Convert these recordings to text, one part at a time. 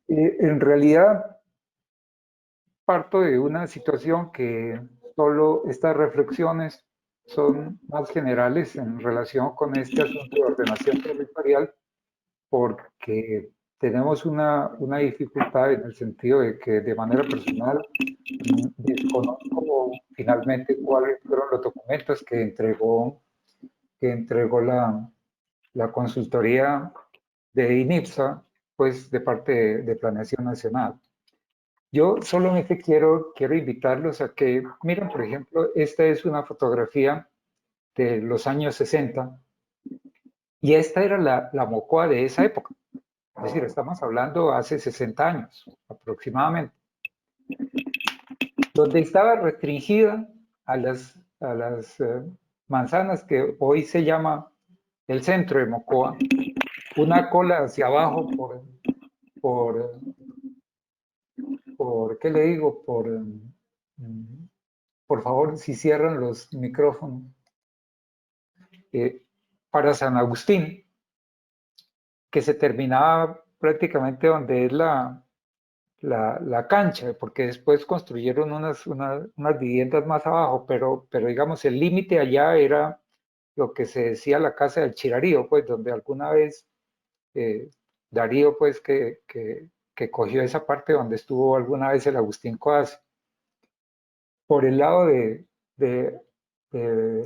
En realidad, parto de una situación que solo estas reflexiones son más generales en relación con este asunto de ordenación territorial, porque tenemos una dificultad en el sentido de que de manera personal desconozco finalmente cuáles fueron los documentos que entregó la consultoría de INIPSA, pues de parte de Planeación Nacional. Yo solamente quiero invitarlos a que, miren, por ejemplo, esta es una fotografía de los años 60 y esta era la Mocoa de esa época. Es decir, estamos hablando hace 60 años aproximadamente, donde estaba restringida a las manzanas que hoy se llama el centro de Mocoa, una cola hacia abajo por ¿qué le digo? Por favor, si cierran los micrófonos, eh, para San Agustín, que se terminaba prácticamente donde es la cancha, porque después construyeron unas viviendas más abajo, pero digamos, el límite allá era lo que se decía la casa del Chirarío, pues donde alguna vez Darío, pues que cogió esa parte donde estuvo alguna vez el Agustín Coaz. Por el lado del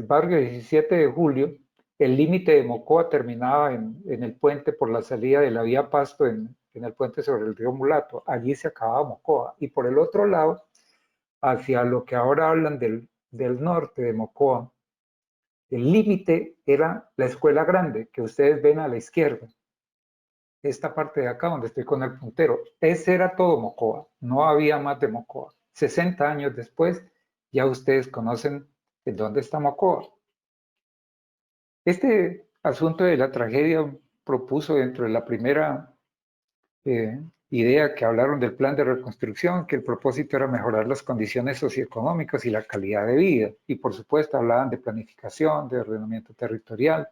barrio 17 de Julio, el límite de Mocoa terminaba en el puente por la salida de la vía Pasto en el puente sobre el río Mulato. Allí se acababa Mocoa. Y por el otro lado, hacia lo que ahora hablan del norte de Mocoa, el límite era la escuela grande que ustedes ven a la izquierda. Esta parte de acá donde estoy con el puntero, ese era todo Mocoa, no había más de Mocoa. 60 años después, ya ustedes conocen en dónde está Mocoa. Este asunto de la tragedia propuso dentro de la primera idea que hablaron del plan de reconstrucción, que el propósito era mejorar las condiciones socioeconómicas y la calidad de vida. Y por supuesto hablaban de planificación, de ordenamiento territorial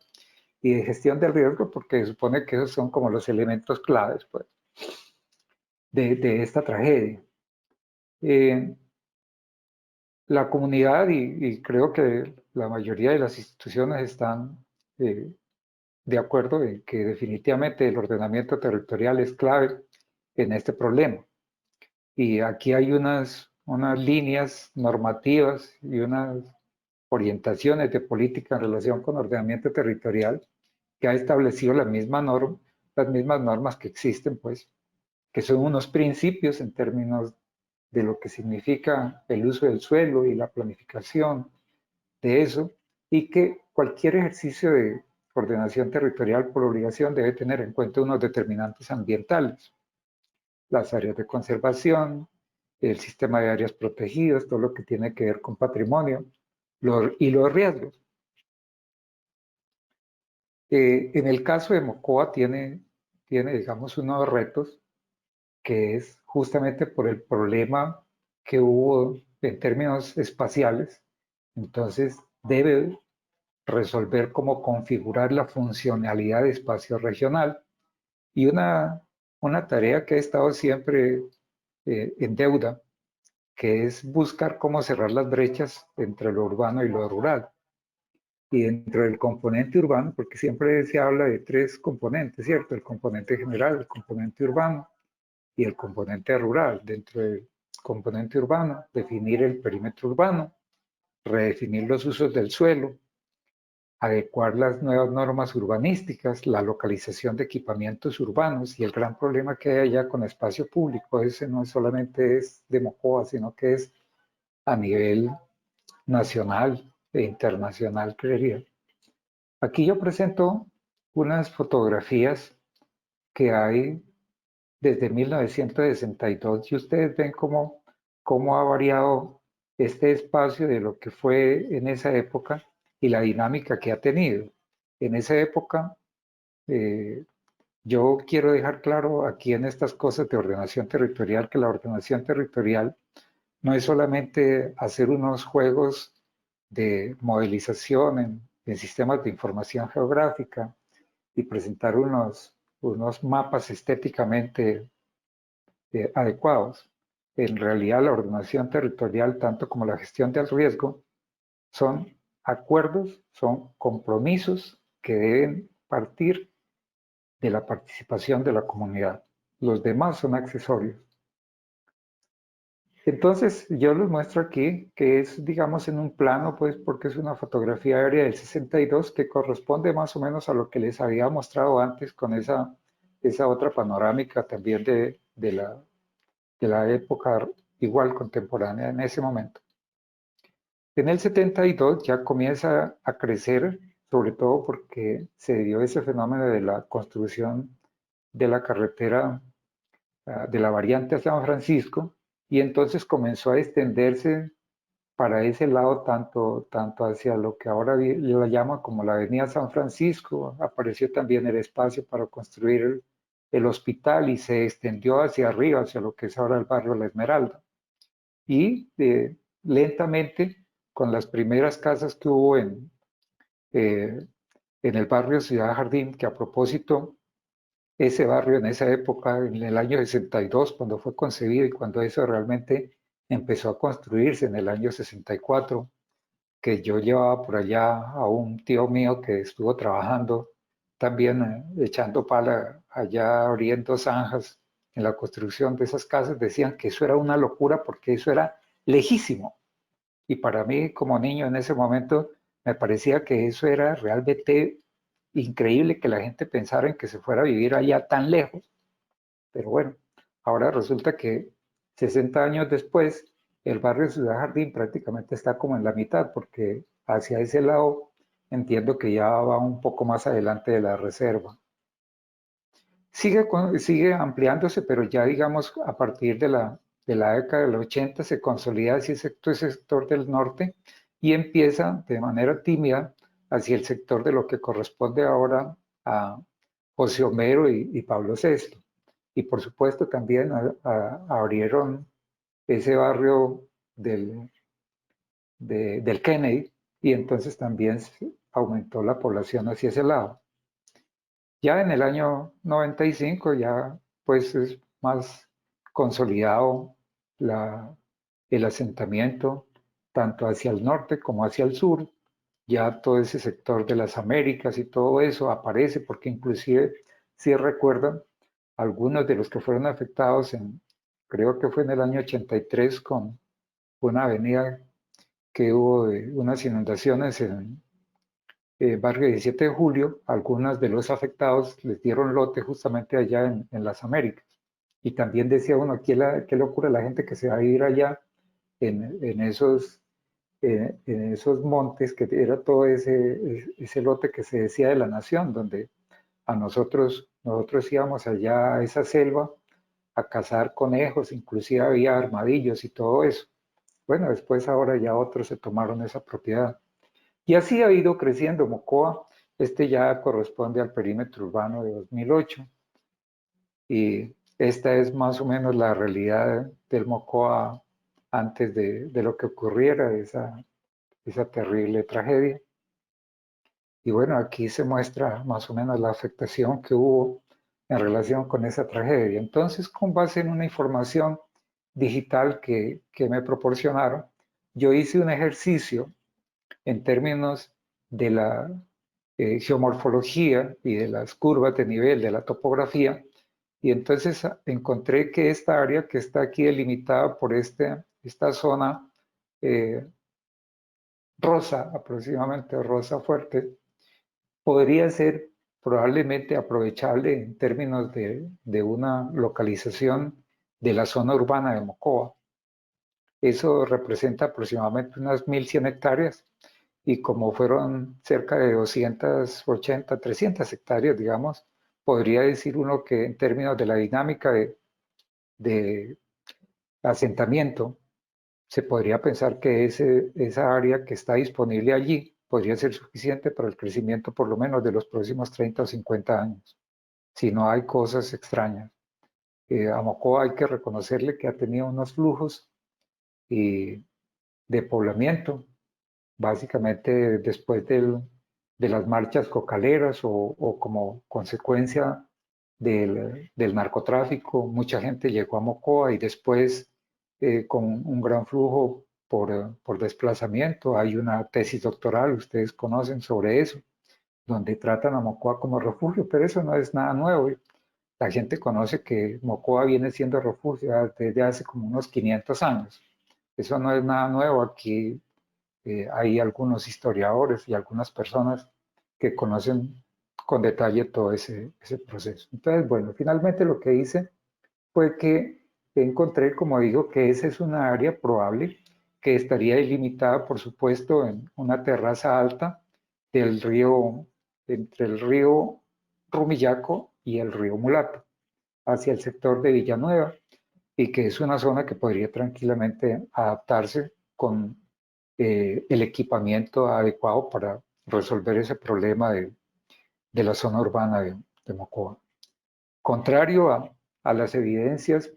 y de gestión del riesgo, porque se supone que esos son como los elementos claves, pues, de esta tragedia. La comunidad y creo que la mayoría de las instituciones están eh, de acuerdo en que definitivamente el ordenamiento territorial es clave en este problema. Y aquí hay unas líneas normativas y unas orientaciones de política en relación con ordenamiento territorial que ha establecido las mismas normas que existen, pues, que son unos principios en términos de lo que significa el uso del suelo y la planificación de eso, y que cualquier ejercicio de ordenación territorial por obligación debe tener en cuenta unos determinantes ambientales, las áreas de conservación, el sistema de áreas protegidas, todo lo que tiene que ver con patrimonio y los riesgos. En el caso de Mocoa tiene, digamos, unos retos que es justamente por el problema que hubo en términos espaciales. Entonces, debe resolver cómo configurar la funcionalidad de espacio regional. Y una tarea que he estado siempre en deuda, que es buscar cómo cerrar las brechas entre lo urbano y lo rural. Y dentro del componente urbano, porque siempre se habla de tres componentes, ¿cierto? El componente general, el componente urbano y el componente rural. Dentro del componente urbano, definir el perímetro urbano, redefinir los usos del suelo, adecuar las nuevas normas urbanísticas, la localización de equipamientos urbanos y el gran problema que hay allá con espacio público, ese no solamente es de Mocoa, sino que es a nivel nacional e internacional, creería. Aquí yo presento unas fotografías que hay desde 1962 y ustedes ven cómo ha variado este espacio de lo que fue en esa época y la dinámica que ha tenido. En esa época, eh, yo quiero dejar claro aquí en estas cosas de ordenación territorial que la ordenación territorial no es solamente hacer unos juegos de modelización en sistemas de información geográfica y presentar unos mapas estéticamente adecuados. En realidad, la ordenación territorial, tanto como la gestión del riesgo, son acuerdos, son compromisos que deben partir de la participación de la comunidad. Los demás son accesorios. Entonces, yo les muestro aquí que es, digamos, en un plano, pues, porque es una fotografía aérea del 62 que corresponde más o menos a lo que les había mostrado antes con esa otra panorámica también de la época igual contemporánea en ese momento. En el 72 ya comienza a crecer, sobre todo porque se dio ese fenómeno de la construcción de la carretera de la variante a San Francisco, y entonces comenzó a extenderse para ese lado tanto hacia lo que ahora la llama como la Avenida San Francisco. Apareció también el espacio para construir el hospital y se extendió hacia arriba, hacia lo que es ahora el barrio La Esmeralda. Y lentamente, con las primeras casas que hubo eh, en el barrio Ciudad Jardín, que a propósito, ese barrio en esa época, en el año 62, cuando fue concebido y cuando eso realmente empezó a construirse en el año 64, que yo llevaba por allá a un tío mío que estuvo trabajando también echando pala allá, abriendo zanjas en la construcción de esas casas, decían que eso era una locura porque eso era lejísimo. Y para mí, como niño en ese momento, me parecía que eso era realmente increíble que la gente pensara en que se fuera a vivir allá tan lejos. Pero bueno, ahora resulta que 60 años después, el barrio Ciudad Jardín prácticamente está como en la mitad, porque hacia ese lado entiendo que ya va un poco más adelante de la reserva. Sigue ampliándose, pero ya digamos a partir de la década del 80 se consolida ese sector del norte y empieza de manera tímida hacia el sector de lo que corresponde ahora a José Homero y Pablo VI. Y por supuesto también abrieron ese barrio del Kennedy y entonces también aumentó la población hacia ese lado. Ya en el año 95 ya pues es más consolidado la, el asentamiento tanto hacia el norte como hacia el sur. Ya todo ese sector de las Américas y todo eso aparece porque inclusive si recuerdan algunos de los que fueron afectados creo que fue en el año 83 con una avenida que hubo unas inundaciones en barrio 17 de Julio, algunos de los afectados les dieron lote justamente allá en las Américas. Y también decía uno, qué locura la gente que se va a vivir allá en esos montes, que era todo ese lote que se decía de la nación, donde nosotros íbamos allá a esa selva a cazar conejos, inclusive había armadillos y todo eso. Bueno, después ahora ya otros se tomaron esa propiedad. Y así ha ido creciendo Mocoa. Este ya corresponde al perímetro urbano de 2008. Y esta es más o menos la realidad del Mocoa antes de lo que ocurriera, esa terrible tragedia. Y bueno, aquí se muestra más o menos la afectación que hubo en relación con esa tragedia. Entonces, con base en una información digital que me proporcionaron, yo hice un ejercicio en términos de la geomorfología y de las curvas de nivel de la topografía, y entonces encontré que esta área que está aquí delimitada por esta zona eh, rosa, aproximadamente rosa fuerte, podría ser probablemente aprovechable en términos de una localización de la zona urbana de Mocoa. Eso representa aproximadamente unas 1.100 hectáreas y como fueron cerca de 280, 300 hectáreas, digamos, podría decir uno que en términos de la dinámica de asentamiento, se podría pensar que esa área que está disponible allí podría ser suficiente para el crecimiento por lo menos de los próximos 30 o 50 años, si no hay cosas extrañas. A Mocoa hay que reconocerle que ha tenido unos flujos de poblamiento, básicamente después de las marchas cocaleras o como consecuencia del narcotráfico. Mucha gente llegó a Mocoa y después con un gran flujo por desplazamiento. Hay una tesis doctoral, ustedes conocen sobre eso, donde tratan a Mocoa como refugio, pero eso no es nada nuevo. La gente conoce que Mocoa viene siendo refugio desde hace como unos 500 años. Eso no es nada nuevo. Aquí hay algunos historiadores y algunas personas que conocen con detalle todo ese proceso. Entonces, bueno, finalmente lo que hice fue que encontré, como digo, que esa es una área probable que estaría delimitada, por supuesto, en una terraza alta del río, entre el río Rumillaco y el río Mulato, hacia el sector de Villanueva, y que es una zona que podría tranquilamente adaptarse con el equipamiento adecuado para resolver ese problema de la zona urbana de Mocoa. Contrario a las evidencias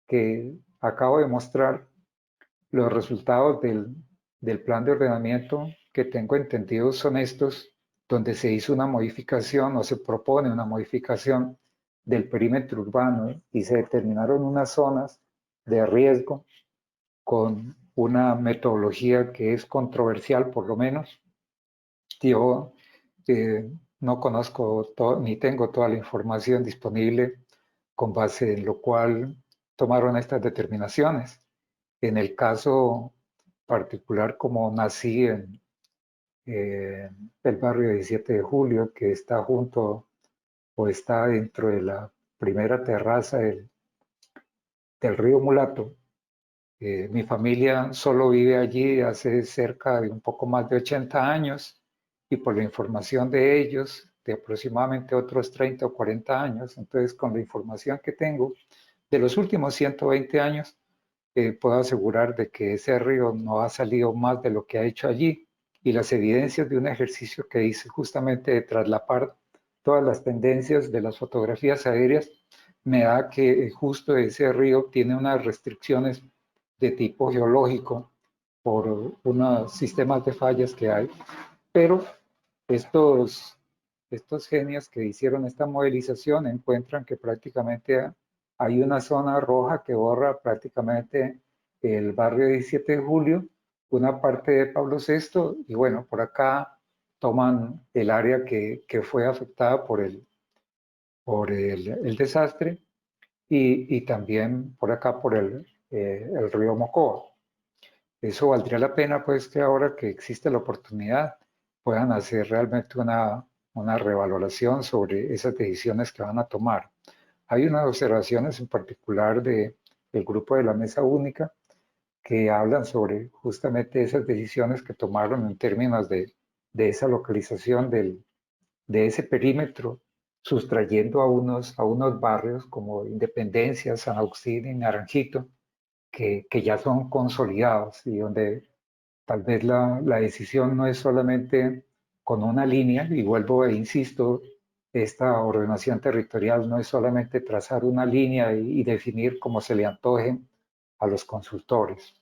que acabo de mostrar, los resultados del plan de ordenamiento que tengo entendido son estos, donde se hizo una modificación o se propone una modificación del perímetro urbano y se determinaron unas zonas de riesgo con una metodología que es controversial, por lo menos. Yo no conozco ni tengo toda la información disponible con base en lo cual tomaron estas determinaciones. En el caso particular, como nací en el barrio 17 de Julio, que está junto o está dentro de la primera terraza del río Mulato, mi familia solo vive allí hace cerca de un poco más de 80 años y por la información de ellos, de aproximadamente otros 30 o 40 años, entonces con la información que tengo de los últimos 120 años, puedo asegurar de que ese río no ha salido más de lo que ha hecho allí y las evidencias de un ejercicio que hice justamente de traslapar todas las tendencias de las fotografías aéreas me da que justo ese río tiene unas restricciones de tipo geológico por unos sistemas de fallas que hay, pero estos genios que hicieron esta modelización encuentran que prácticamente hay una zona roja que borra prácticamente el barrio 17 de Julio, una parte de Pablo VI, y bueno, por acá toman el área que fue afectada por el desastre y también por acá por el río Mocoa. Eso valdría la pena, pues, que ahora que existe la oportunidad puedan hacer realmente una revaloración sobre esas decisiones que van a tomar. Hay unas observaciones en particular del grupo de la Mesa Única que hablan sobre justamente esas decisiones que tomaron en términos de esa localización de ese perímetro, sustrayendo a unos barrios como Independencia, San Agustín y Naranjito, que ya son consolidados y donde tal vez la decisión no es solamente con una línea, y vuelvo e insisto, esta ordenación territorial no es solamente trazar una línea y definir cómo se le antoje a los consultores.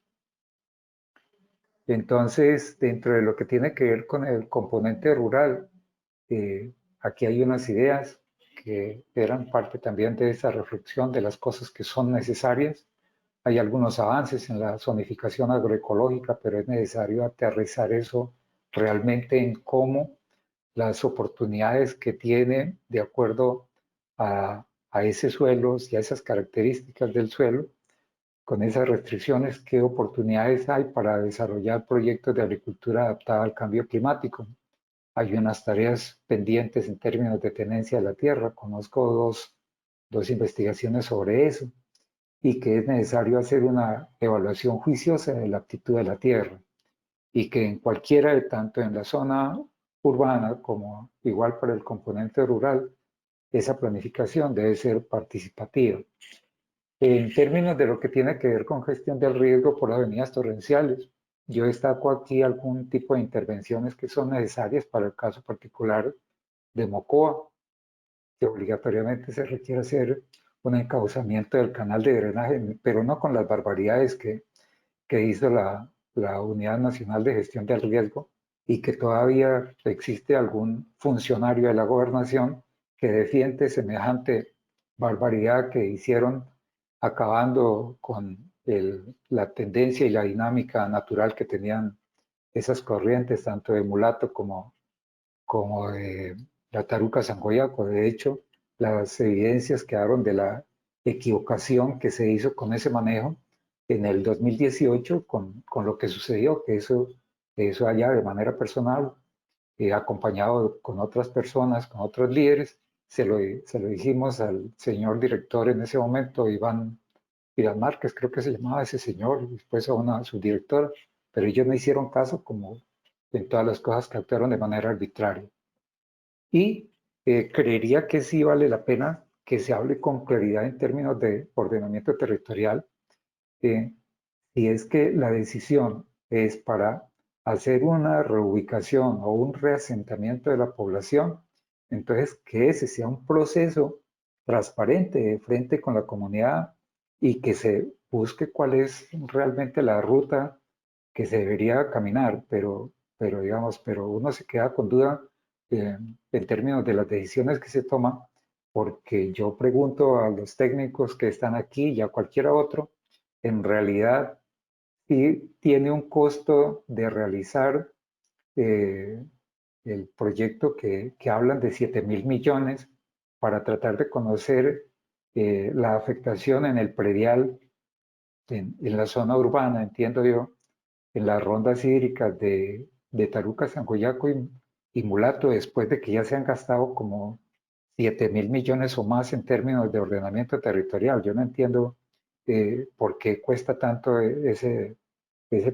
Entonces, dentro de lo que tiene que ver con el componente rural, aquí hay unas ideas que eran parte también de esa reflexión de las cosas que son necesarias. Hay algunos avances en la zonificación agroecológica, pero es necesario aterrizar eso realmente en cómo las oportunidades que tiene de acuerdo a ese suelo y a esas características del suelo, con esas restricciones, qué oportunidades hay para desarrollar proyectos de agricultura adaptada al cambio climático. Hay unas tareas pendientes en términos de tenencia de la tierra. Conozco dos investigaciones sobre eso y que es necesario hacer una evaluación juiciosa de la aptitud de la tierra y que en cualquiera, tanto en la zona urbana como igual para el componente rural, esa planificación debe ser participativa. En términos de lo que tiene que ver con gestión del riesgo por avenidas torrenciales, yo destaco aquí algún tipo de intervenciones que son necesarias para el caso particular de Mocoa, que obligatoriamente se requiere hacer un encauzamiento del canal de drenaje, pero no con las barbaridades que hizo la Unidad Nacional de Gestión del Riesgo y que todavía existe algún funcionario de la gobernación que defiende semejante barbaridad que hicieron, acabando con la tendencia y la dinámica natural que tenían esas corrientes, tanto de mulato como de la taruca sangoyaco. De hecho, las evidencias quedaron de la equivocación que se hizo con ese manejo en el 2018 con lo que sucedió, que eso allá de manera personal, acompañado con otras personas, con otros líderes, se lo dijimos al señor director en ese momento, Iván Márquez, creo que se llamaba ese señor, y después a una subdirectora, pero ellos no hicieron caso como en todas las cosas que actuaron de manera arbitraria. Y creería que sí vale la pena que se hable con claridad en términos de ordenamiento territorial, eh, si es que la decisión es para hacer una reubicación o un reasentamiento de la población, entonces que ese sea un proceso transparente de frente con la comunidad y que se busque cuál es realmente la ruta que se debería caminar, pero digamos, pero uno se queda con duda en términos de las decisiones que se toman, porque yo pregunto a los técnicos que están aquí y a cualquiera otro, en realidad sí tiene un costo de realizar eh, el proyecto que hablan de 7.000 millones para tratar de conocer la afectación en el predial, en la zona urbana, entiendo yo, en las rondas hídricas de Taruca, Sangoyaco y Mulato, después de que ya se han gastado como 7.000 millones o más en términos de ordenamiento territorial. Yo no entiendo por qué cuesta tanto ese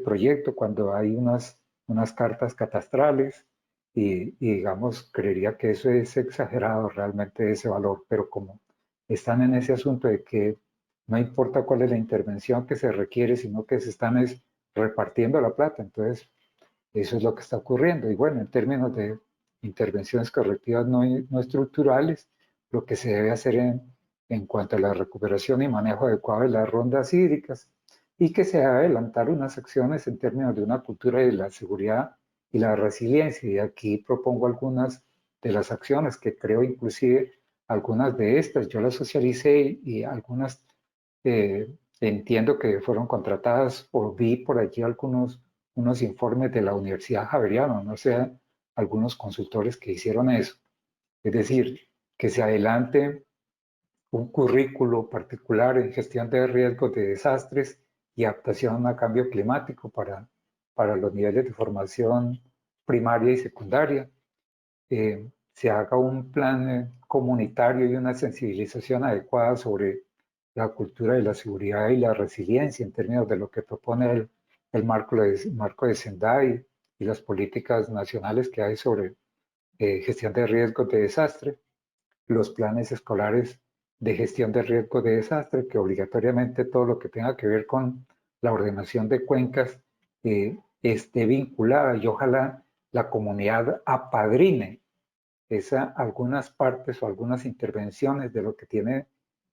proyecto cuando hay unas cartas catastrales y, digamos, creería que eso es exagerado realmente ese valor, pero como están en ese asunto de que no importa cuál es la intervención que se requiere, sino que se están repartiendo la plata, entonces eso es lo que está ocurriendo. Y bueno, en términos de intervenciones correctivas no estructurales, lo que se debe hacer en cuanto a la recuperación y manejo adecuado de las rondas hídricas y que se debe adelantar unas acciones en términos de una cultura de la seguridad y la resiliencia. Y aquí propongo algunas de las acciones que creo inclusive algunas de estas yo las socialicé y algunas entiendo que fueron contratadas o vi por allí unos informes de la Universidad Javeriana, no sé, algunos consultores que hicieron eso. Es decir, que se adelante un currículo particular en gestión de riesgos de desastres y adaptación a cambio climático para los niveles de formación primaria y secundaria. Se haga un plan comunitario y una sensibilización adecuada sobre la cultura de la seguridad y la resiliencia en términos de lo que propone el marco de Sendai y las políticas nacionales que hay sobre gestión de riesgos de desastre, los planes escolares de gestión de riesgos de desastre, que obligatoriamente todo lo que tenga que ver con la ordenación de cuencas esté vinculada y ojalá la comunidad apadrine algunas partes o algunas intervenciones de lo que tiene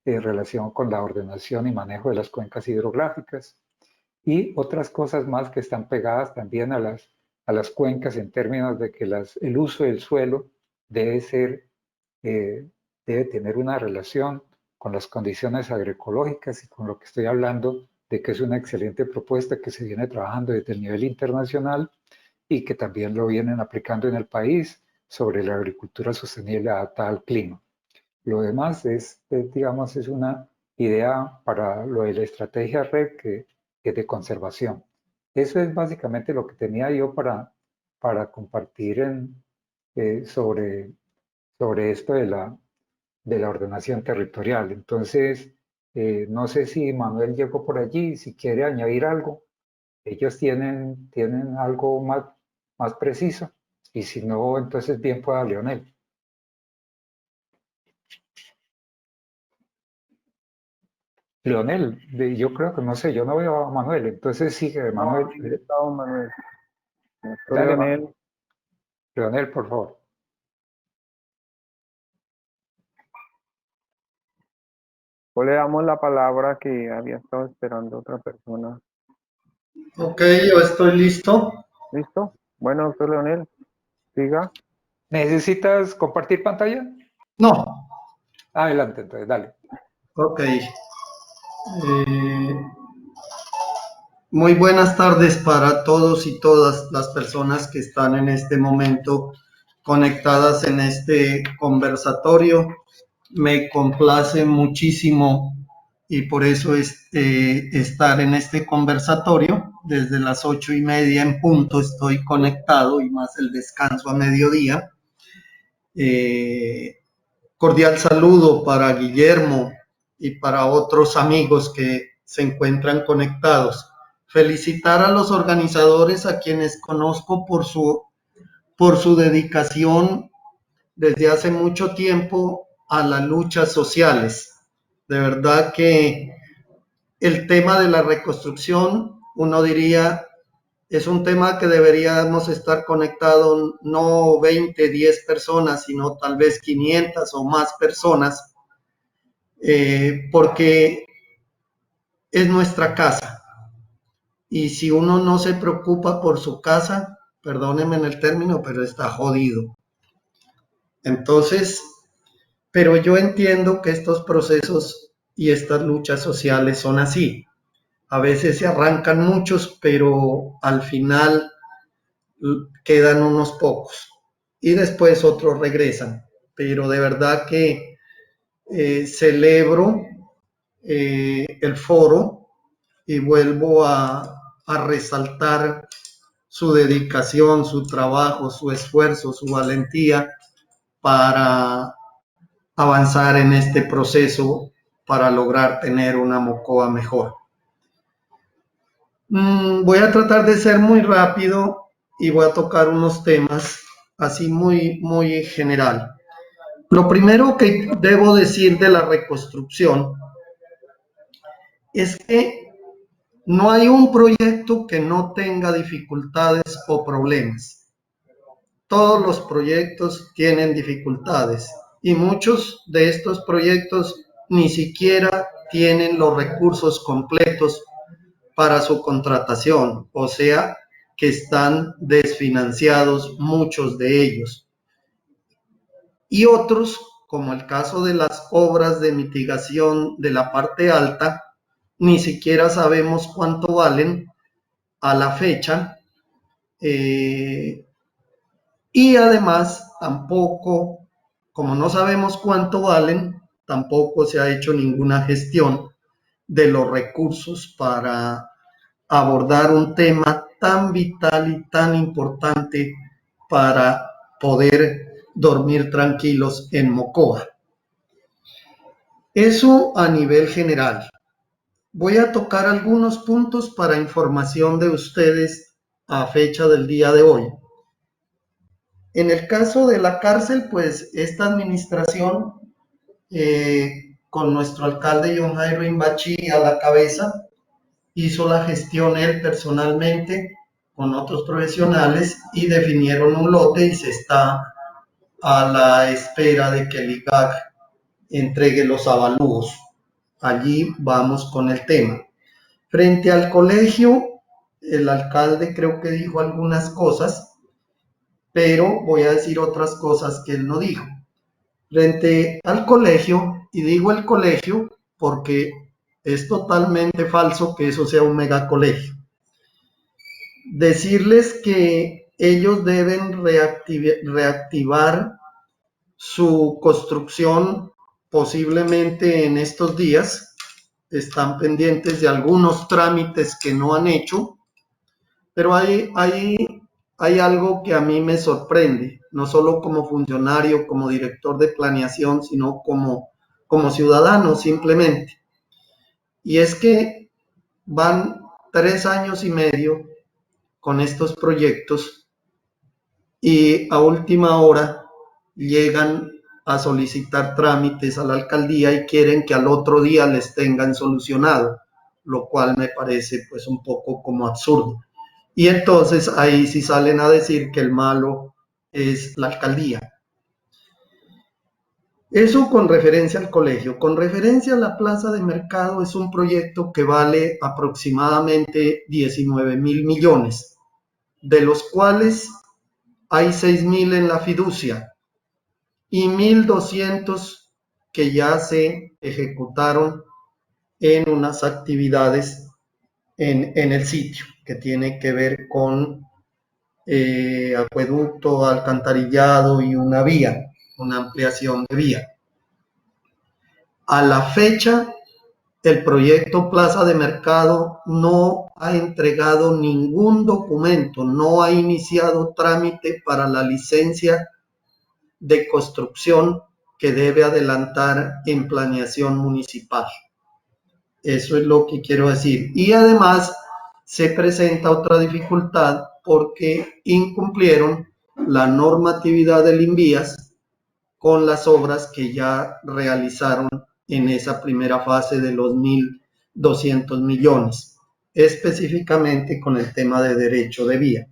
relación con la ordenación y manejo de las cuencas hidrográficas y otras cosas más que están pegadas también a las cuencas en términos de que el uso del suelo debe ser, eh, debe tener una relación con las condiciones agroecológicas y con lo que estoy hablando de que es una excelente propuesta que se viene trabajando desde el nivel internacional y que también lo vienen aplicando en el país sobre la agricultura sostenible adaptada al clima. Lo demás digamos, es una idea para lo de la estrategia red que es de conservación. Eso es básicamente lo que tenía yo para compartir sobre esto de la ordenación territorial. Entonces, no sé si Manuel llegó por allí, si quiere añadir algo. Ellos tienen algo más preciso y si no, entonces bien pueda Leonel. Leonel, yo creo que no sé, yo no veo a Manuel, entonces sigue No, Manuel. ahí está don Manuel. Maestro Dale, Leonel, Leonel, por favor. pues le damos la palabra que había estado esperando otra persona. Ok, yo estoy listo. ¿Listo? Bueno, doctor Leonel, siga. ¿Necesitas compartir pantalla? No, Adelante, entonces, dale. Ok. Muy buenas tardes para todos y todas las personas que están en este momento conectadas en este conversatorio. Me complace muchísimo y por eso estar en este conversatorio. Desde las 8:30 en punto estoy conectado y más el descanso a mediodía. Cordial saludo para Guillermo y para otros amigos que se encuentran conectados. Felicitar a los organizadores, a quienes conozco por su dedicación desde hace mucho tiempo a las luchas sociales. De verdad que el tema de la reconstrucción, uno diría, es un tema que deberíamos estar conectados no 20, 10 personas, sino tal vez 500 o más personas, porque es nuestra casa. Y si uno no se preocupa por su casa, perdónenme en el término, pero está jodido. Entonces, pero yo entiendo que estos procesos y estas luchas sociales son así. A veces se arrancan muchos, pero al final quedan unos pocos y después otros regresan. Pero de verdad que celebro el foro y vuelvo a resaltar su dedicación, su trabajo, su esfuerzo, su valentía para avanzar en este proceso para lograr tener una Mocoa mejor. Voy a tratar de ser muy rápido y voy a tocar unos temas así muy general. Lo primero que debo decir de la reconstrucción es que no hay un proyecto que no tenga dificultades o problemas. Todos los proyectos tienen dificultades y muchos de estos proyectos ni siquiera tienen los recursos completos para su contratación, o sea, que están desfinanciados muchos de ellos. Y otros, como el caso de las obras de mitigación de la parte alta, ni siquiera sabemos cuánto valen a la fecha, y además tampoco, como no sabemos cuánto valen, tampoco se ha hecho ninguna gestión de los recursos para abordar un tema tan vital y tan importante para poder dormir tranquilos en Mocoa. Eso a nivel general. Voy a tocar algunos puntos para información de ustedes a fecha del día de hoy. En el caso de la cárcel, pues esta administración, con nuestro alcalde John Jairo Imbachi a la cabeza, hizo la gestión él personalmente con otros profesionales y definieron un lote y se está a la espera de que el IGAC entregue los avalúos. Allí vamos con el tema. Frente al colegio, el alcalde creo que dijo algunas cosas, pero voy a decir otras cosas que él no dijo. Frente al colegio, y digo el colegio porque es totalmente falso que eso sea un megacolegio. Decirles que ellos deben reactivar su construcción posiblemente en estos días. Están pendientes de algunos trámites que no han hecho, pero hay algo que a mí me sorprende, no solo como funcionario, como director de planeación, sino como ciudadano simplemente. Y es que van 3 años y medio con estos proyectos y a última hora llegan a solicitar trámites a la alcaldía y quieren que al otro día les tengan solucionado, lo cual me parece pues un poco como absurdo. Y entonces ahí sí salen a decir que el malo es la alcaldía. Eso con referencia al colegio. Con referencia a la plaza de mercado, es un proyecto que vale aproximadamente 19,000 millones, de los cuales hay 6,000 en la fiducia y 1,200 que ya se ejecutaron en unas actividades en el sitio, que tiene que ver con acueducto, alcantarillado y una vía, una ampliación de vía. A la fecha, el proyecto Plaza de Mercado no ha entregado ningún documento, no ha iniciado trámite para la licencia de construcción que debe adelantar en planeación municipal. Eso es lo que quiero decir. Y además se presenta otra dificultad porque incumplieron la normatividad del INVIAS con las obras que ya realizaron en esa primera fase de los 1.200 millones, específicamente con el tema de derecho de vía.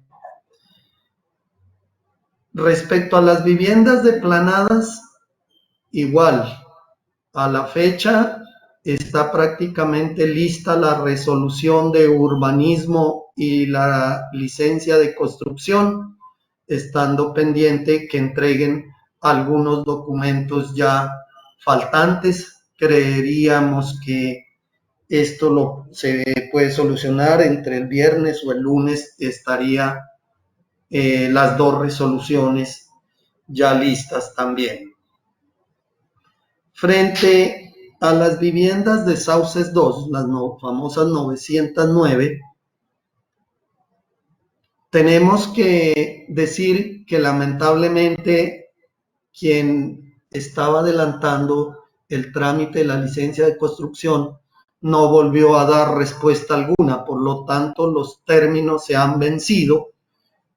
Respecto a las viviendas deplanadas, igual, a la fecha está prácticamente lista la resolución de urbanismo y la licencia de construcción, estando pendiente que entreguen algunos documentos ya faltantes. Creeríamos que esto se puede solucionar entre el viernes o el lunes, estaría las dos resoluciones ya listas también. Frente a las viviendas de Sauces 2, las famosas 909, tenemos que decir que lamentablemente quien estaba adelantando el trámite de la licencia de construcción no volvió a dar respuesta alguna, por lo tanto los términos se han vencido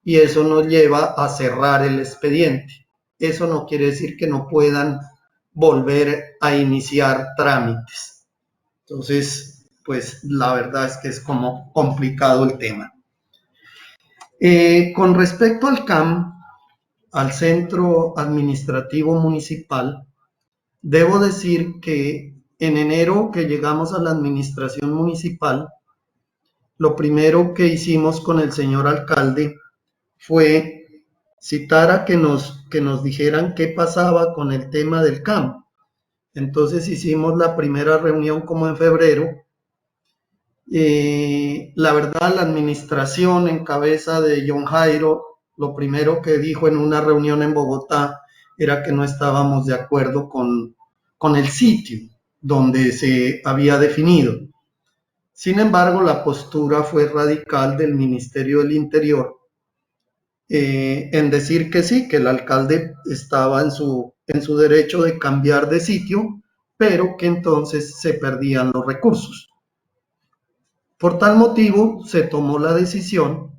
y eso nos lleva a cerrar el expediente. Eso no quiere decir que no puedan volver a iniciar trámites. Entonces, pues la verdad es que es como complicado el tema. Con respecto al CAM, al Centro Administrativo Municipal, debo decir que en enero que llegamos a la administración municipal, lo primero que hicimos con el señor alcalde fue citar a que nos dijeran qué pasaba con el tema del CAM. Entonces hicimos la primera reunión como en febrero. La verdad, la administración en cabeza de John Jairo, lo primero que dijo en una reunión en Bogotá era que no estábamos de acuerdo con el sitio donde se había definido. Sin embargo, la postura fue radical del Ministerio del Interior en decir que sí, que el alcalde estaba en su derecho de cambiar de sitio, pero que entonces se perdían los recursos. Por tal motivo, se tomó la decisión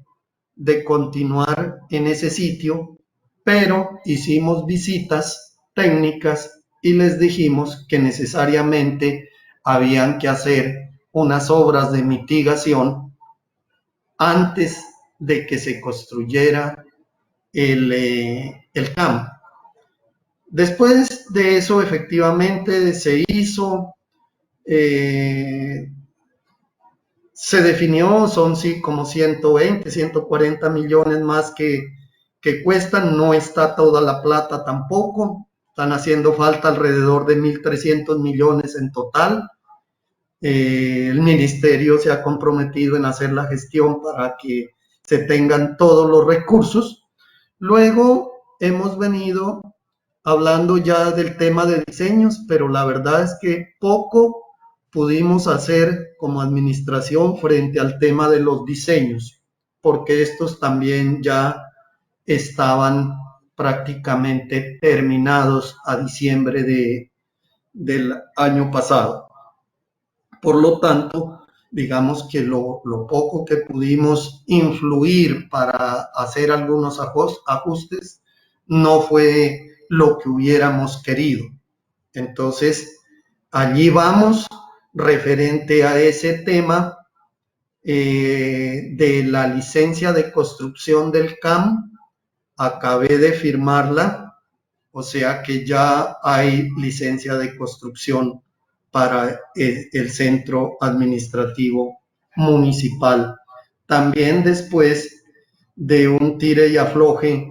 de continuar en ese sitio, pero hicimos visitas técnicas y les dijimos que necesariamente habían que hacer unas obras de mitigación antes de que se construyera el CAM. Después de eso, efectivamente, se hizo, se definió, son sí como 120, 140 millones más que cuestan, no está toda la plata tampoco, están haciendo falta alrededor de 1.300 millones en total. El ministerio se ha comprometido en hacer la gestión para que se tengan todos los recursos. Luego hemos venido hablando ya del tema de diseños, pero la verdad es que poco pudimos hacer como administración frente al tema de los diseños, porque estos también ya estaban prácticamente terminados a diciembre del año pasado. Por lo tanto, digamos que lo poco que pudimos influir para hacer algunos ajustes no fue lo que hubiéramos querido. Entonces, allí vamos referente a ese tema de la licencia de construcción del CAM. Acabé de firmarla, o sea que ya hay licencia de construcción para el centro administrativo municipal. También después de un tire y afloje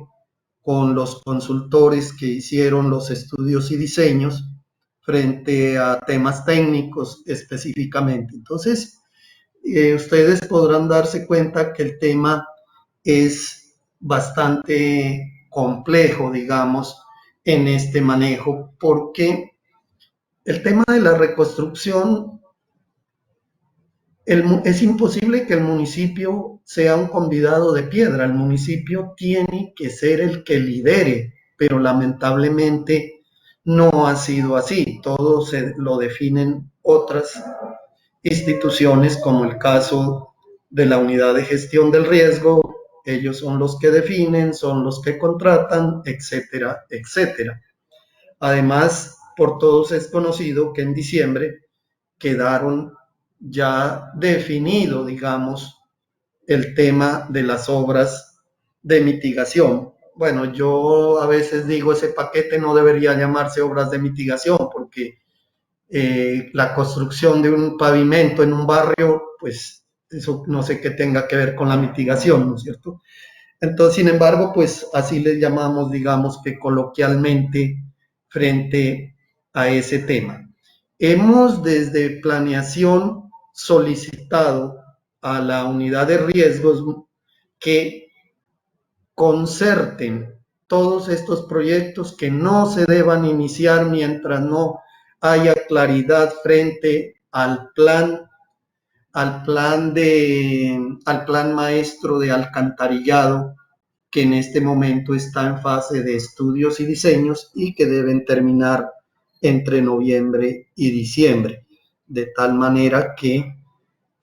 con los consultores que hicieron los estudios y diseños, frente a temas técnicos específicamente. Entonces, ustedes podrán darse cuenta que el tema es bastante complejo, digamos, en este manejo, porque el tema de la reconstrucción, es imposible que el municipio sea un convidado de piedra. El municipio tiene que ser el que lidere, pero lamentablemente no ha sido así. Todo lo definen otras instituciones, como el caso de la unidad de gestión del riesgo. Ellos son los que definen, son los que contratan, etcétera, etcétera. Además, por todos es conocido que en diciembre quedaron ya definido, digamos, el tema de las obras de mitigación. Bueno, yo a veces digo, ese paquete no debería llamarse obras de mitigación, porque la construcción de un pavimento en un barrio, pues eso no sé qué tenga que ver con la mitigación, ¿no es cierto? Entonces, sin embargo, pues así le llamamos, digamos que coloquialmente, frente a ese tema. Hemos desde planeación solicitado a la unidad de riesgos que concerten todos estos proyectos, que no se deban iniciar mientras no haya claridad frente al plan maestro de alcantarillado, que en este momento está en fase de estudios y diseños y que deben terminar entre noviembre y diciembre, de tal manera que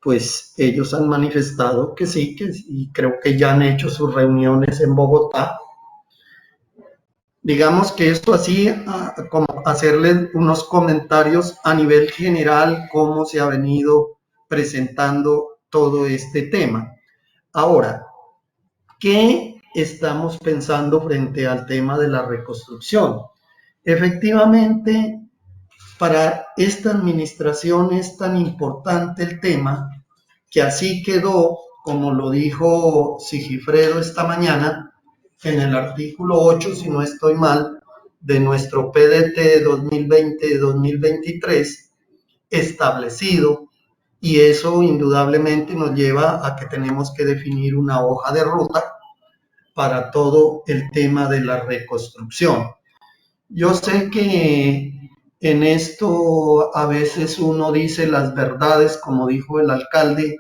pues ellos han manifestado que sí, y creo que ya han hecho sus reuniones en Bogotá. Digamos que esto así, como hacerles unos comentarios a nivel general, cómo se ha venido presentando todo este tema. Ahora, ¿qué estamos pensando frente al tema de la reconstrucción? Efectivamente, para esta administración es tan importante el tema que así quedó, como lo dijo Sigifredo esta mañana, en el artículo 8, si no estoy mal, de nuestro PDT 2020-2023, establecido, y eso indudablemente nos lleva a que tenemos que definir una hoja de ruta para todo el tema de la reconstrucción. Yo sé que en esto a veces uno dice las verdades, como dijo el alcalde,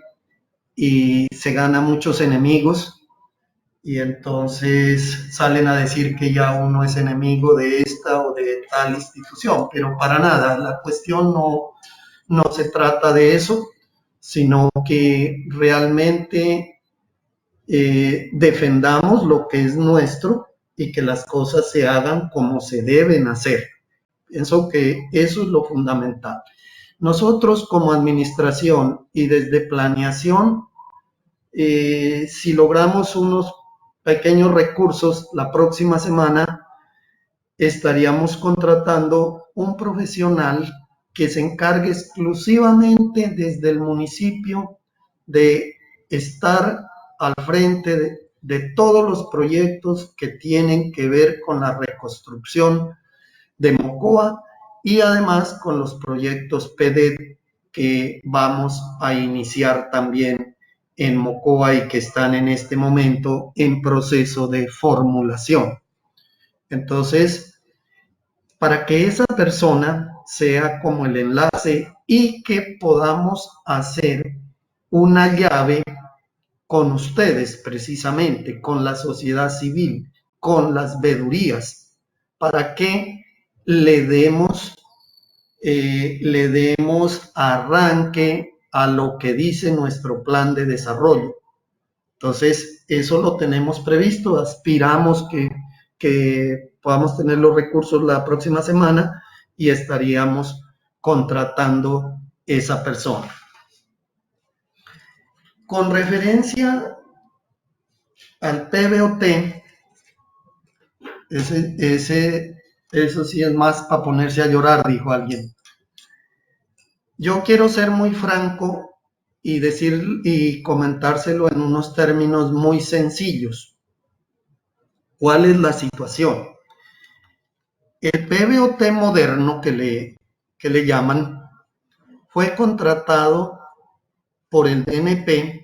y se gana muchos enemigos, y entonces salen a decir que ya uno es enemigo de esta o de tal institución, pero para nada, la cuestión no se trata de eso, sino que realmente defendamos lo que es nuestro y que las cosas se hagan como se deben hacer. Pienso que eso es lo fundamental. Nosotros como administración y desde planeación, si logramos unos pequeños recursos, la próxima semana estaríamos contratando un profesional que se encargue exclusivamente desde el municipio de estar al frente de todos los proyectos que tienen que ver con la reconstrucción de Mocoa y además con los proyectos PDET que vamos a iniciar también en Mocoa y que están en este momento en proceso de formulación. Entonces, para que esa persona sea como el enlace y que podamos hacer una llave con ustedes precisamente, con la sociedad civil, con las vedurías, para que le demos arranque a lo que dice nuestro plan de desarrollo. Entonces, eso lo tenemos previsto, aspiramos que podamos tener los recursos la próxima semana y estaríamos contratando esa persona. Con referencia al PBOT, eso sí es más para ponerse a llorar, dijo alguien. Yo quiero ser muy franco y decir y comentárselo en unos términos muy sencillos. ¿Cuál es la situación? El PBOT moderno que que le llaman, fue contratado por el DNP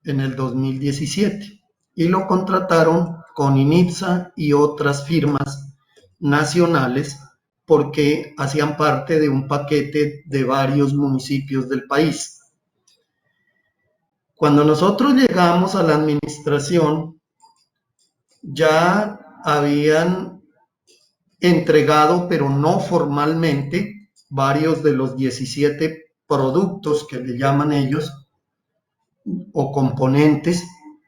en el 2017 y lo contrataron con INIPSA y otras firmas nacionales porque hacían parte de un paquete de varios municipios del país. Cuando nosotros llegamos a la administración, ya habían entregado, pero no formalmente, varios de los 17 productos que le llaman ellos, o componentes,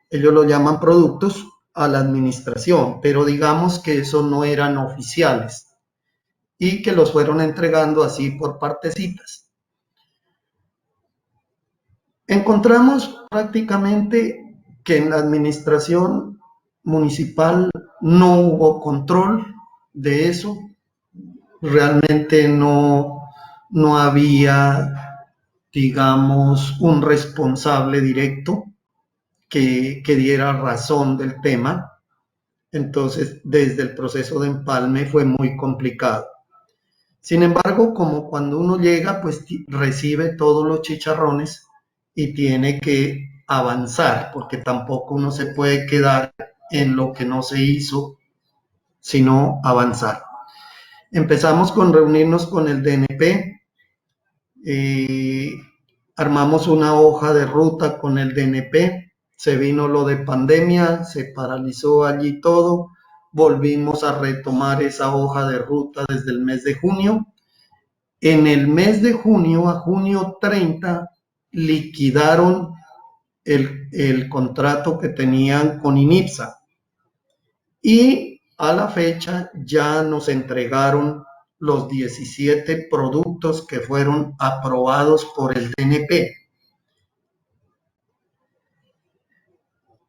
ellos lo llaman productos, a la administración, pero digamos que eso no eran oficiales y que los fueron entregando así por partecitas. Encontramos prácticamente que en la administración municipal no hubo control de eso, realmente no había, digamos, un responsable directo que diera razón del tema. Entonces, desde el proceso de empalme fue muy complicado. Sin embargo, como cuando uno llega, pues recibe todos los chicharrones y tiene que avanzar, porque tampoco uno se puede quedar en lo que no se hizo, sino avanzar. Empezamos con reunirnos con el DNP, armamos una hoja de ruta con el DNP, se vino lo de pandemia, se paralizó allí todo, volvimos a retomar esa hoja de ruta desde el mes de junio. En el mes de junio, a junio 30, liquidaron el contrato que tenían con INIPSA y a la fecha ya nos entregaron los 17 productos que fueron aprobados por el DNP.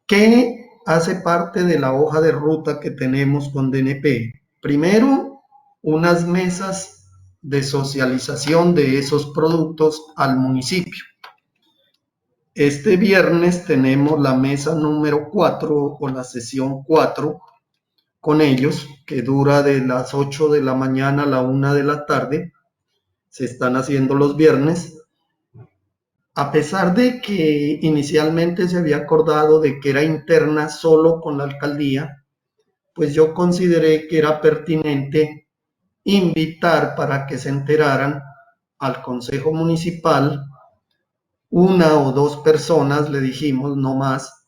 ¿Qué hace parte de la hoja de ruta que tenemos con DNP? Primero, unas mesas de socialización de esos productos al municipio. Este viernes tenemos la mesa número 4 o la sesión 4 con ellos, que dura de las 8 de la mañana a la 1 de la tarde. Se están haciendo los viernes. A pesar de que inicialmente se había acordado de que era interna solo con la alcaldía, pues yo consideré que era pertinente invitar para que se enteraran al Consejo Municipal, una o dos personas, le dijimos, no más.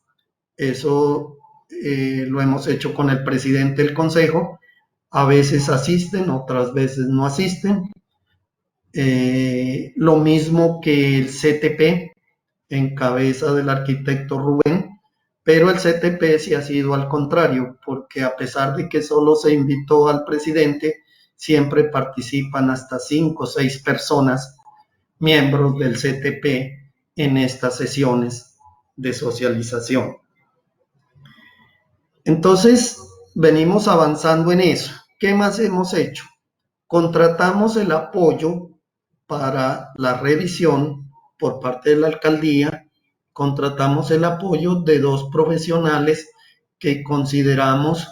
Eso lo hemos hecho con el presidente del Consejo. A veces asisten, otras veces no asisten. Lo mismo que el CTP, en cabeza del arquitecto Rubén, pero el CTP sí ha sido al contrario, porque a pesar de que solo se invitó al presidente, siempre participan hasta 5 o 6 personas, miembros del CTP, en estas sesiones de socialización. Entonces, venimos avanzando en eso. ¿Qué más hemos hecho? Contratamos el apoyo para la revisión por parte de la alcaldía, contratamos el apoyo de 2 profesionales que consideramos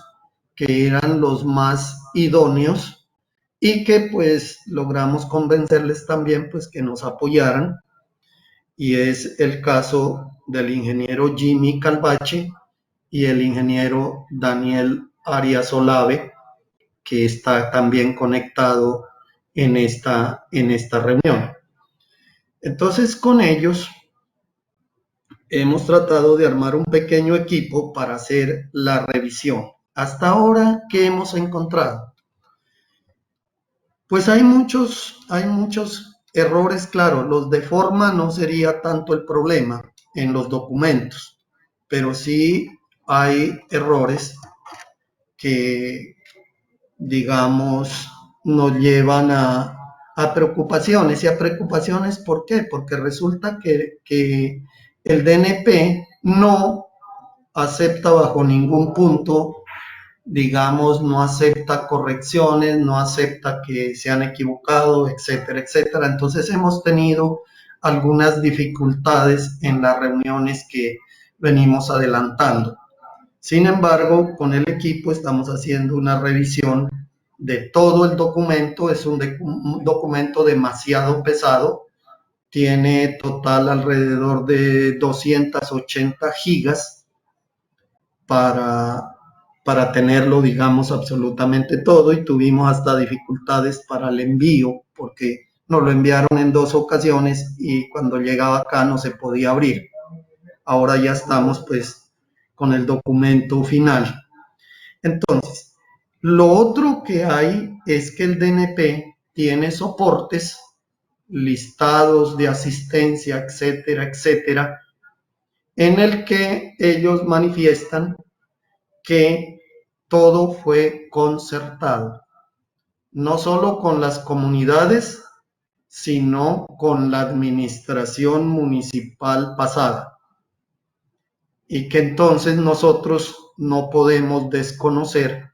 que eran los más idóneos y que pues logramos convencerles también pues que nos apoyaran, y es el caso del ingeniero Jimmy Calvache y el ingeniero Daniel Arias Olave, que está también conectado en esta reunión. Entonces, con ellos hemos tratado de armar un pequeño equipo para hacer la revisión. Hasta ahora, ¿qué hemos encontrado? Pues hay muchos errores, claro. Los de forma no sería tanto el problema en los documentos, pero sí hay errores que, digamos, nos llevan a preocupaciones. ¿Y a preocupaciones por qué? Porque resulta que el DNP no acepta bajo ningún punto, digamos, no acepta correcciones, no acepta que se han equivocado, etcétera, etcétera. Entonces hemos tenido algunas dificultades en las reuniones que venimos adelantando. Sin embargo, con el equipo estamos haciendo una revisión de todo el documento. Es un documento demasiado pesado. Tiene total alrededor de 280 gigas para tenerlo, digamos, absolutamente todo, y tuvimos hasta dificultades para el envío porque nos lo enviaron en 2 ocasiones y cuando llegaba acá no se podía abrir. Ahora ya estamos pues con el documento final. Entonces, lo otro que hay es que el DNP tiene soportes, listados de asistencia, etcétera, etcétera, en el que ellos manifiestan que todo fue concertado, no solo con las comunidades, sino con la administración municipal pasada, y que entonces nosotros no podemos desconocer,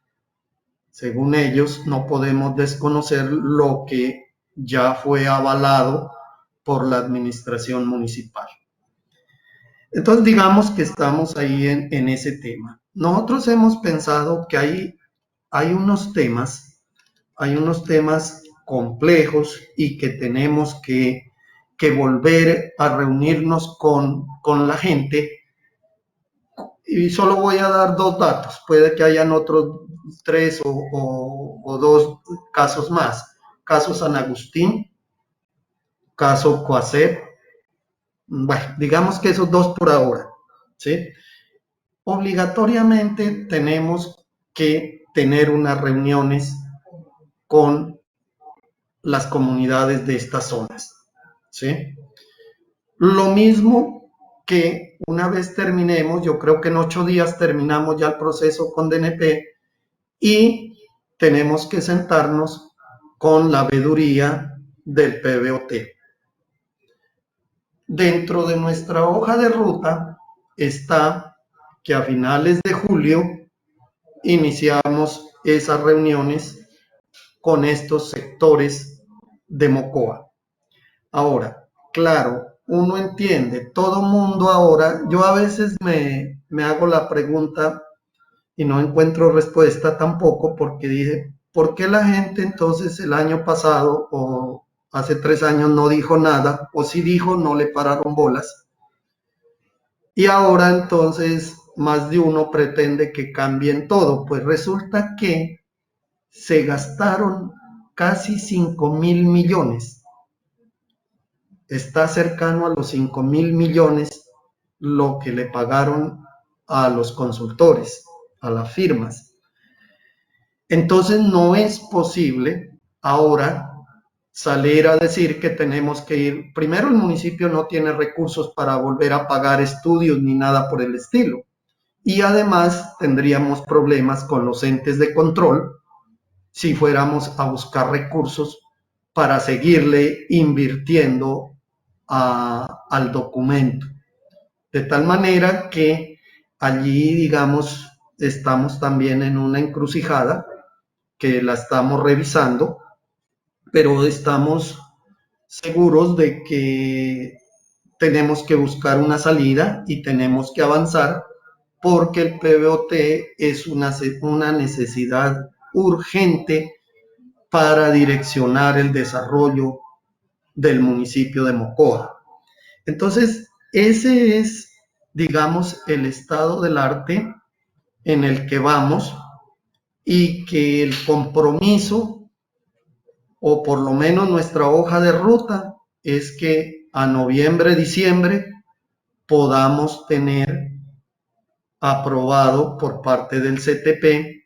según ellos, no podemos desconocer lo que ya fue avalado por la administración municipal. Entonces digamos que estamos ahí en ese tema. Nosotros hemos pensado que hay unos temas complejos y que tenemos que volver a reunirnos con la gente. Y solo voy a dar 2 datos, puede que hayan otros 3 o 2 casos más. Caso San Agustín, caso Coacep. Bueno, digamos que esos 2 por ahora, ¿sí? Obligatoriamente tenemos que tener unas reuniones con las comunidades de estas zonas, ¿sí? Lo mismo que una vez terminemos, yo creo que en 8 días terminamos ya el proceso con DNP y tenemos que sentarnos con la veeduría del PBOT. Dentro de nuestra hoja de ruta está que a finales de julio iniciamos esas reuniones con estos sectores de Mocoa. Ahora, claro, uno entiende, todo mundo ahora, yo a veces me hago la pregunta y no encuentro respuesta tampoco, porque dije, ¿por qué la gente entonces el año pasado o hace 3 años no dijo nada, o si dijo no le pararon bolas? Y ahora entonces más de uno pretende que cambien todo. Pues resulta que se gastaron casi 5.000 millones. Está cercano a los 5.000 millones lo que le pagaron a los consultores, a las firmas. Entonces no es posible ahora salir a decir que tenemos que ir. Primero, el municipio no tiene recursos para volver a pagar estudios ni nada por el estilo. Y además tendríamos problemas con los entes de control si fuéramos a buscar recursos para seguirle invirtiendo al documento. De tal manera que allí, digamos, estamos también en una encrucijada que la estamos revisando, pero estamos seguros de que tenemos que buscar una salida y tenemos que avanzar, porque el PBOT es una necesidad urgente para direccionar el desarrollo del municipio de Mocoa. Entonces, ese es, digamos, el estado del arte en el que vamos, y que el compromiso, o por lo menos nuestra hoja de ruta, es que a noviembre, diciembre podamos tener aprobado por parte del CTP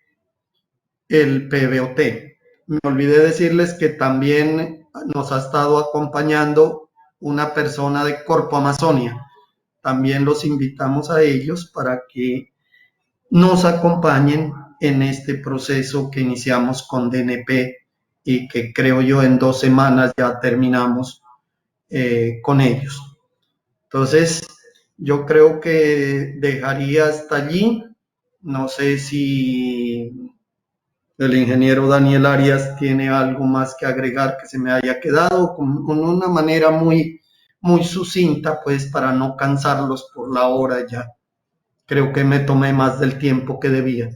el PBOT. Me olvidé decirles que también nos ha estado acompañando una persona de Corpo Amazonia. También los invitamos a ellos para que nos acompañen en este proceso que iniciamos con DNP y que creo yo en 2 semanas ya terminamos con ellos. Entonces, yo creo que dejaría hasta allí. No sé si el ingeniero Daniel Arias tiene algo más que agregar que se me haya quedado, con una manera muy sucinta, pues, para no cansarlos por la hora ya. Creo que me tomé más del tiempo que debía.